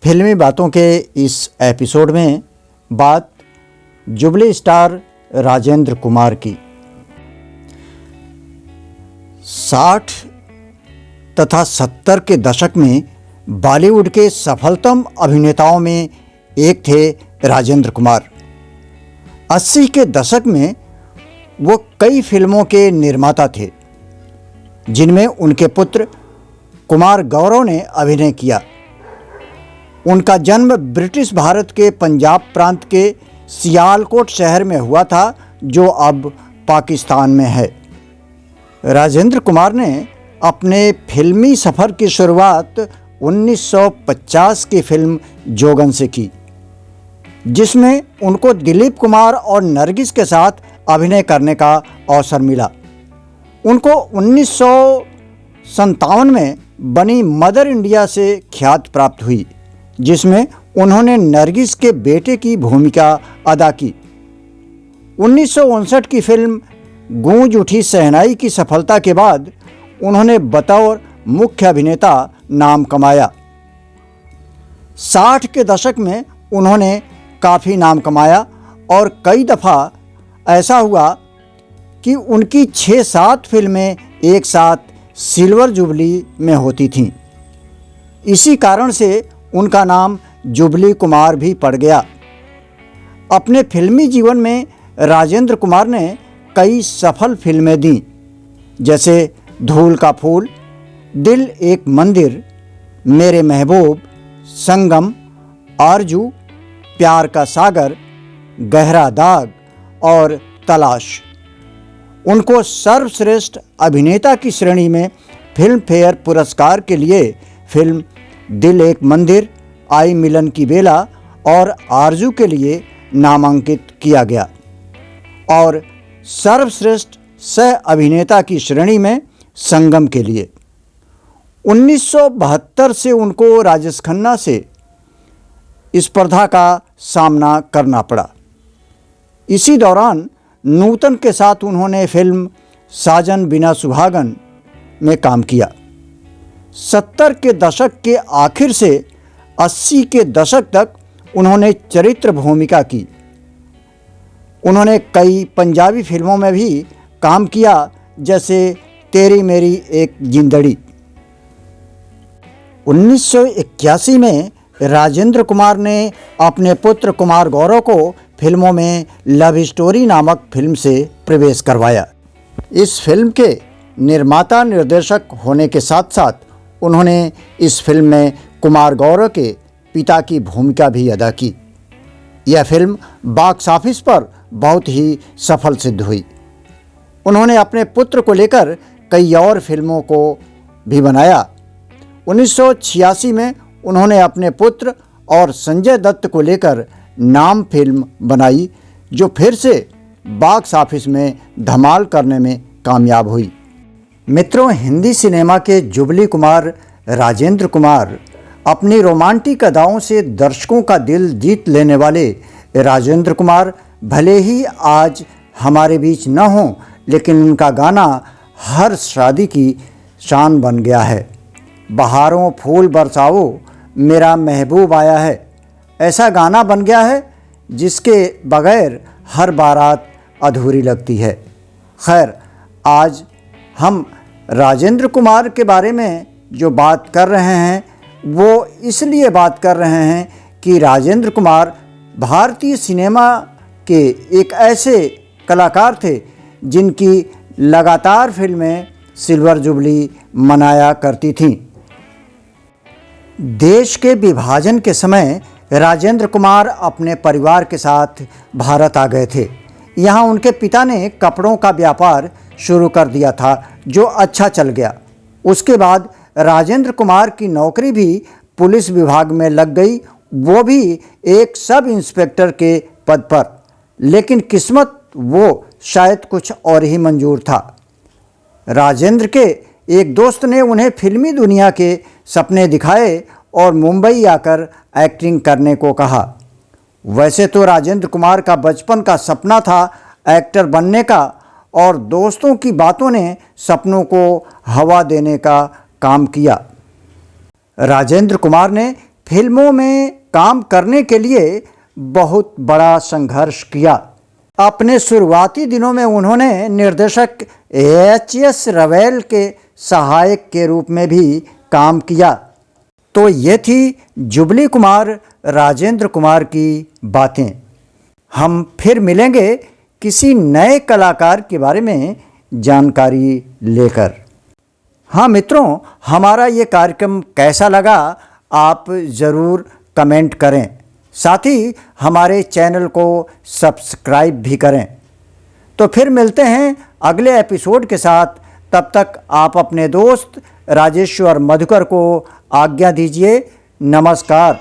फिल्मी बातों के इस एपिसोड में बात जुबली स्टार राजेंद्र कुमार की। 60 तथा 70 के दशक में बॉलीवुड के सफलतम अभिनेताओं में एक थे राजेंद्र कुमार। 80 के दशक में वो कई फिल्मों के निर्माता थे जिनमें उनके पुत्र कुमार गौरव ने अभिनय किया। उनका जन्म ब्रिटिश भारत के पंजाब प्रांत के सियालकोट शहर में हुआ था, जो अब पाकिस्तान में है। राजेंद्र कुमार ने अपने फिल्मी सफ़र की शुरुआत 1950 की फिल्म जोगन से की, जिसमें उनको दिलीप कुमार और नरगिस के साथ अभिनय करने का अवसर मिला। उनको 1957 में बनी मदर इंडिया से ख्याति प्राप्त हुई, जिसमें उन्होंने नरगिस के बेटे की भूमिका अदा की। 1959 की फिल्म गूंज उठी शहनाई की सफलता के बाद उन्होंने बतौर मुख्य अभिनेता नाम कमाया। 60 के दशक में उन्होंने काफ़ी नाम कमाया और कई दफ़ा ऐसा हुआ कि उनकी 6-7 फिल्में एक साथ सिल्वर जुबली में होती थीं। इसी कारण से उनका नाम जुबली कुमार भी पड़ गया। अपने फिल्मी जीवन में राजेंद्र कुमार ने कई सफल फिल्में दी, जैसे धूल का फूल, दिल एक मंदिर, मेरे महबूब, संगम, आरजू, प्यार का सागर, गहरा दाग और तलाश। उनको सर्वश्रेष्ठ अभिनेता की श्रेणी में फिल्म फेयर पुरस्कार के लिए फिल्म दिल एक मंदिर, आई मिलन की बेला और आरजू के लिए नामांकित किया गया और सर्वश्रेष्ठ सह अभिनेता की श्रेणी में संगम के लिए। 1972 से उनको राजेश खन्ना से स्पर्धा का सामना करना पड़ा। इसी दौरान नूतन के साथ उन्होंने फिल्म साजन बिना सुहागन में काम किया। 70 के दशक के आखिर से 80 के दशक तक उन्होंने चरित्र भूमिका की। उन्होंने कई पंजाबी फिल्मों में भी काम किया, जैसे तेरी मेरी एक जिंदड़ी। 1981 में राजेंद्र कुमार ने अपने पुत्र कुमार गौरव को फिल्मों में लव स्टोरी नामक फिल्म से प्रवेश करवाया। इस फिल्म के निर्माता निर्देशक होने के साथ साथ उन्होंने इस फिल्म में कुमार गौरव के पिता की भूमिका भी अदा की। यह फिल्म बॉक्स ऑफिस पर बहुत ही सफल सिद्ध हुई। उन्होंने अपने पुत्र को लेकर कई और फिल्मों को भी बनाया। 1986 में उन्होंने अपने पुत्र और संजय दत्त को लेकर नाम फिल्म बनाई, जो फिर से बॉक्स ऑफिस में धमाल करने में कामयाब हुई। मित्रों, हिंदी सिनेमा के जुबली कुमार राजेंद्र कुमार अपनी रोमांटिक अदाओं से दर्शकों का दिल जीत लेने वाले राजेंद्र कुमार भले ही आज हमारे बीच न हों, लेकिन उनका गाना हर शादी की शान बन गया है। बहारों फूल बरसाओ, मेरा महबूब आया है, ऐसा गाना बन गया है जिसके बगैर हर बारात अधूरी लगती है। खैर, आज हम राजेंद्र कुमार के बारे में जो बात कर रहे हैं वो इसलिए बात कर रहे हैं कि राजेंद्र कुमार भारतीय सिनेमा के एक ऐसे कलाकार थे जिनकी लगातार फिल्में सिल्वर जुबली मनाया करती थीं। देश के विभाजन के समय राजेंद्र कुमार अपने परिवार के साथ भारत आ गए थे। यहाँ उनके पिता ने कपड़ों का व्यापार शुरू कर दिया था, जो अच्छा चल गया। उसके बाद राजेंद्र कुमार की नौकरी भी पुलिस विभाग में लग गई, वो भी एक सब इंस्पेक्टर के पद पर। लेकिन किस्मत वो शायद कुछ और ही मंजूर था। राजेंद्र के एक दोस्त ने उन्हें फिल्मी दुनिया के सपने दिखाए और मुंबई आकर एक्टिंग करने को कहा। वैसे तो राजेंद्र कुमार का बचपन का सपना था एक्टर बनने का, और दोस्तों की बातों ने सपनों को हवा देने का काम किया। राजेंद्र कुमार ने फिल्मों में काम करने के लिए बहुत बड़ा संघर्ष किया। अपने शुरुआती दिनों में उन्होंने निर्देशक एच.एस. रवेल के सहायक के रूप में भी काम किया। तो ये थी जुबली कुमार राजेंद्र कुमार की बातें। हम फिर मिलेंगे किसी नए कलाकार के बारे में जानकारी लेकर। हाँ मित्रों, हमारा ये कार्यक्रम कैसा लगा आप ज़रूर कमेंट करें। साथ ही हमारे चैनल को सब्सक्राइब भी करें। तो फिर मिलते हैं अगले एपिसोड के साथ। तब तक आप अपने दोस्त राजेश्वर मधुकर को आज्ञा दीजिए। नमस्कार।